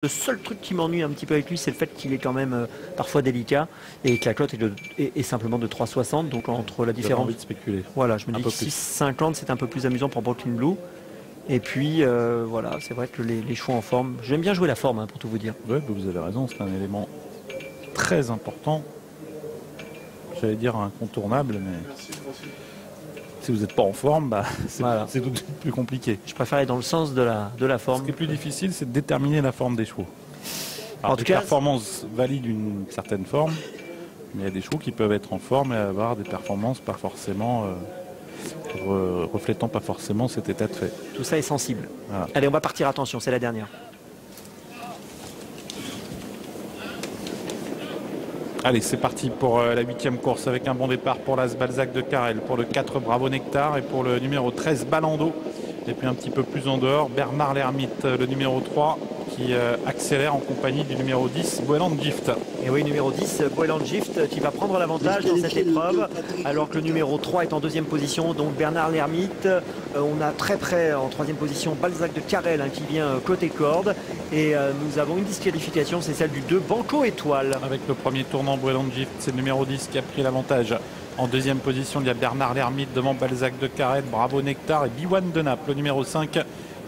Le seul truc qui m'ennuie un petit peu avec lui, c'est le fait qu'il est quand même parfois délicat et que la cote est simplement de 3,60. Donc entre la différence. Envie de spéculer. Voilà, je me dis que 6,50 c'est un peu plus amusant pour Brooklyn Blue. Et puis voilà, c'est vrai que les chevaux en forme, j'aime bien jouer la forme hein, pour tout vous dire. Oui, vous avez raison, c'est un élément très important. J'allais dire incontournable, mais si vous n'êtes pas en forme, bah, c'est tout de suite plus compliqué. Je préfère aller dans le sens de la forme. Ce qui est plus difficile, c'est de déterminer la forme des chevaux. Alors, en tout cas, performances valident une certaine forme, mais il y a des chevaux qui peuvent être en forme et avoir des performances pas forcément reflétant pas forcément cet état de fait. Tout ça est sensible. Voilà. Allez, on va partir, attention, c'est la dernière. Allez, c'est parti pour la 8e course avec un bon départ pour l'As Balzac de Carrel, pour le 4 Bravo Nectar et pour le numéro 13 Balando. Et puis un petit peu plus en dehors, Bernard l'Ermite, le numéro 3, qui accélère en compagnie du numéro 10, Boeland Gift. Et oui, numéro 10, Boeland Gift, qui va prendre l'avantage dans cette épreuve, alors que le numéro 3 est en 2e position, donc Bernard l'Ermite. On a très près en 3e position Balzac de Carrel hein, qui vient côté corde. Et nous avons une disqualification, c'est celle du 2, Banco Étoile. Avec le premier tournant, Boeland Gift, c'est le numéro 10 qui a pris l'avantage. En 2e position, il y a Bernard l'Ermite devant Balzac de Carrel, Bravo Nectar et Biwan de Naples, le numéro 5,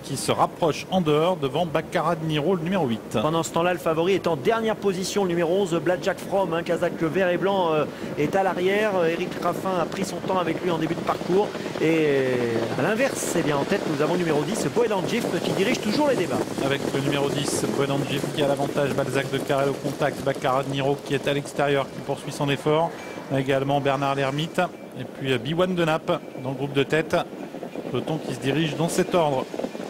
qui se rapproche en dehors devant Baccarat de Niro, le numéro 8. Pendant ce temps-là, le favori est en dernière position, le numéro 11, Blackjack From, hein, Kazakh vert et blanc est à l'arrière. Eric Raffin a pris son temps avec lui en début de parcours. Et à l'inverse, eh bien, en tête, nous avons le numéro 10, Boeland Gift, qui dirige toujours les débats. Avec le numéro 10, Boeland Gift qui a l'avantage, Balzac de Carrel au contact, Baccarat de Niro qui est à l'extérieur, qui poursuit son effort. Également Bernard l'Ermite et puis Biwan de Naples dans le groupe de tête. Peloton qui se dirige dans cet ordre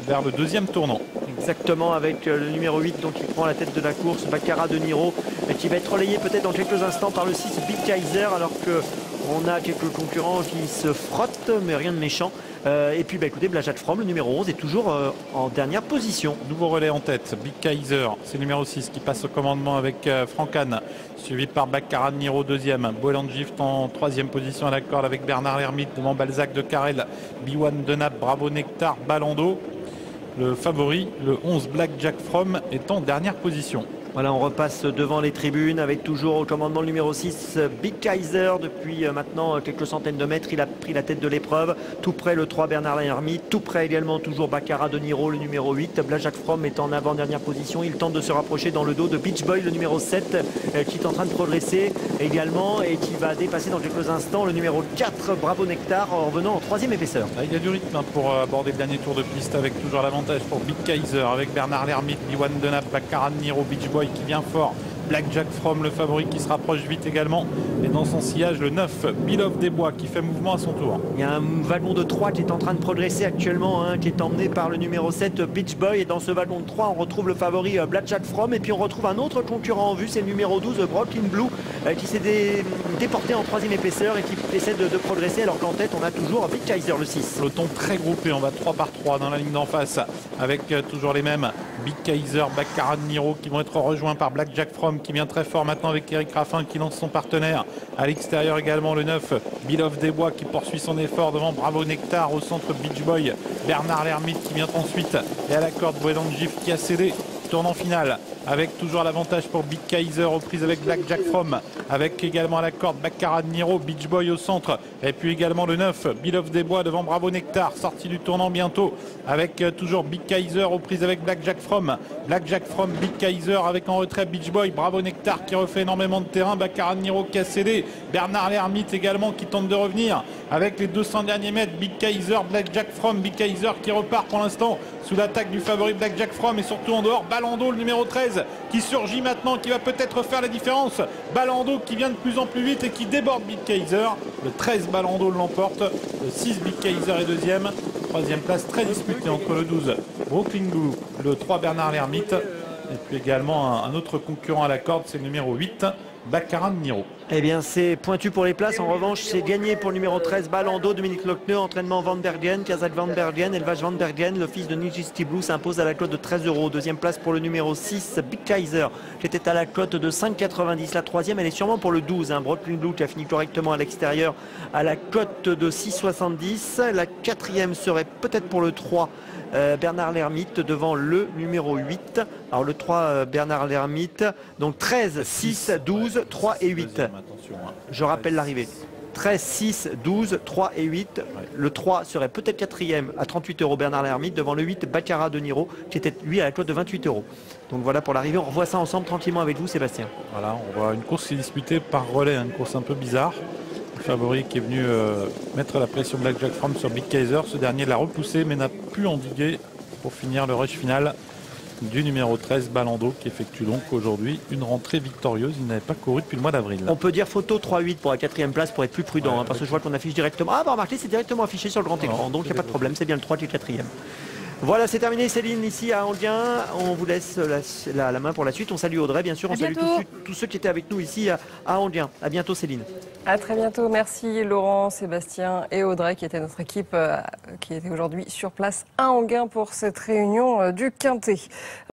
vers le 2e tournant. Exactement, avec le numéro 8 donc qui prend la tête de la course, Baccarat de Niro, qui va être relayé peut-être dans quelques instants par le 6 Big Kaiser, alors qu'on a quelques concurrents qui se frottent, mais rien de méchant. Et puis bah, écoutez, Blackjack From, le numéro 11, est toujours en dernière position. Nouveau relais en tête, Big Kaiser, c'est le numéro 6 qui passe au commandement avec Francan, suivi par Baccarat de Niro 2e, Boeland Gift en 3e position à la corde avec Bernard l'Ermite devant Balzac de Carrel, Biwan de Naples, Bravo Nectar, Balando. Le favori, le 11 Blackjack From, est en dernière position. Voilà, on repasse devant les tribunes avec toujours au commandement le numéro 6, Big Kaiser. Depuis maintenant quelques centaines de mètres, il a pris la tête de l'épreuve. Tout près le 3 Bernard l'Ermite, tout près également toujours Baccarat de Niro, le numéro 8. Blackjack From est en avant-dernière position. Il tente de se rapprocher dans le dos de Beach Boy, le numéro 7, qui est en train de progresser également et qui va dépasser dans quelques instants le numéro 4, Bravo Nectar, en revenant en 3e épaisseur. Il y a du rythme pour aborder le dernier tour de piste avec toujours l'avantage pour Big Kaiser, avec Bernard l'Ermite, Biwan de Naples, Baccarat de Niro, Beach Boy qui vient fort. Blackjack From, le favori qui se rapproche vite également. Et dans son sillage, le 9, Bill of des Bois qui fait mouvement à son tour. Il y a un wagon de 3 qui est en train de progresser actuellement, hein, qui est emmené par le numéro 7, Beach Boy. Et dans ce wagon de 3, on retrouve le favori Blackjack From. Et puis on retrouve un autre concurrent en vue, c'est le numéro 12, Brooklyn Blue, qui s'est déporté en 3e épaisseur et qui essaie de progresser. Alors qu'en tête, on a toujours Big Kaiser, le 6. Peloton très groupé, on va 3 par 3 dans la ligne d'en face avec toujours les mêmes. Big Kaiser, Baccarat de Niro qui vont être rejoints par Blackjack From qui vient très fort maintenant avec Eric Raffin qui lance son partenaire. À l'extérieur également le 9, Bill of des Bois qui poursuit son effort devant Bravo Nectar. Au centre Beach Boy, Bernard l'Ermite qui vient ensuite. Et à la corde, Boeland Gift qui a cédé. Tournant final avec toujours l'avantage pour Big Kaiser aux prises avec Blackjack From, avec également à la corde Baccarat de Niro, Beach Boy au centre et puis également le 9 Bill of des Bois devant Bravo Nectar, sortie du tournant bientôt avec toujours Big Kaiser aux prises avec Blackjack From, Big Kaiser avec en retrait Beach Boy, Bravo Nectar qui refait énormément de terrain, Baccarat de Niro qui a cédé, Bernard l'Ermite également qui tente de revenir avec les 200 derniers mètres, Big Kaiser, Blackjack From, Big Kaiser qui repart pour l'instant sous l'attaque du favori Blackjack From et surtout en dehors Balando, le numéro 13 qui surgit maintenant, qui va peut-être faire la différence. Balando qui vient de plus en plus vite et qui déborde Big Kaiser. Le 13 Balando l'emporte, le 6 Big Kaiser est 2e. 3e place très disputée entre le 12 Brooklyn Blue, le 3 Bernard l'Ermite et puis également un autre concurrent à la corde, c'est le numéro 8 Baccarat de Niro. Eh bien, c'est pointu pour les places. En revanche, c'est gagné pour le numéro 13, Balando, Dominique Lochner, entraînement Van Bergen, Kazakh Van Bergen, élevage Van Bergen. Le fils de Nijisti Blue s'impose à la cote de 13 €. 2e place pour le numéro 6, Big Kaiser, qui était à la cote de 5,90. La 3e, elle est sûrement pour le 12, hein, Brooklyn Blue, qui a fini correctement à l'extérieur, à la cote de 6,70. La 4e serait peut-être pour le 3, Bernard Lermite devant le numéro 8. Alors le 3 Bernard Lermite, donc 13, 6, 12, 3 et 8. Je rappelle l'arrivée. 13, 6, 12, 3 et 8. Le 3 serait peut-être quatrième à 38 € Bernard Lermite devant le 8 Baccarat de Niro qui était lui à la cote de 28 €. Donc voilà pour l'arrivée. On revoit ça ensemble tranquillement avec vous Sébastien. Voilà, on voit une course qui est disputée par relais, une course un peu bizarre. Le favori qui est venu mettre la pression Black Jack Fromm sur Big Kaiser. Ce dernier l'a repoussé mais n'a pu endiguer pour finir le rush final du numéro 13 Balando qui effectue donc aujourd'hui une rentrée victorieuse. Il n'avait pas couru depuis le mois d'avril. On peut dire photo 3-8 pour la 4e place pour être plus prudent, parce que je vois qu'on affiche directement. Ah bah remarquez, c'est directement affiché sur le grand écran, donc il n'y a pas de problème, c'est bien le 3 qui est 4e. Voilà, c'est terminé Céline ici à Enghien. On vous laisse la main pour la suite. On salue Audrey, bien sûr. On salue tous ceux qui étaient avec nous ici à Enghien. À bientôt Céline. À très bientôt. Merci Laurent, Sébastien et Audrey qui était notre équipe qui était aujourd'hui sur place à Enghien pour cette réunion du Quintet.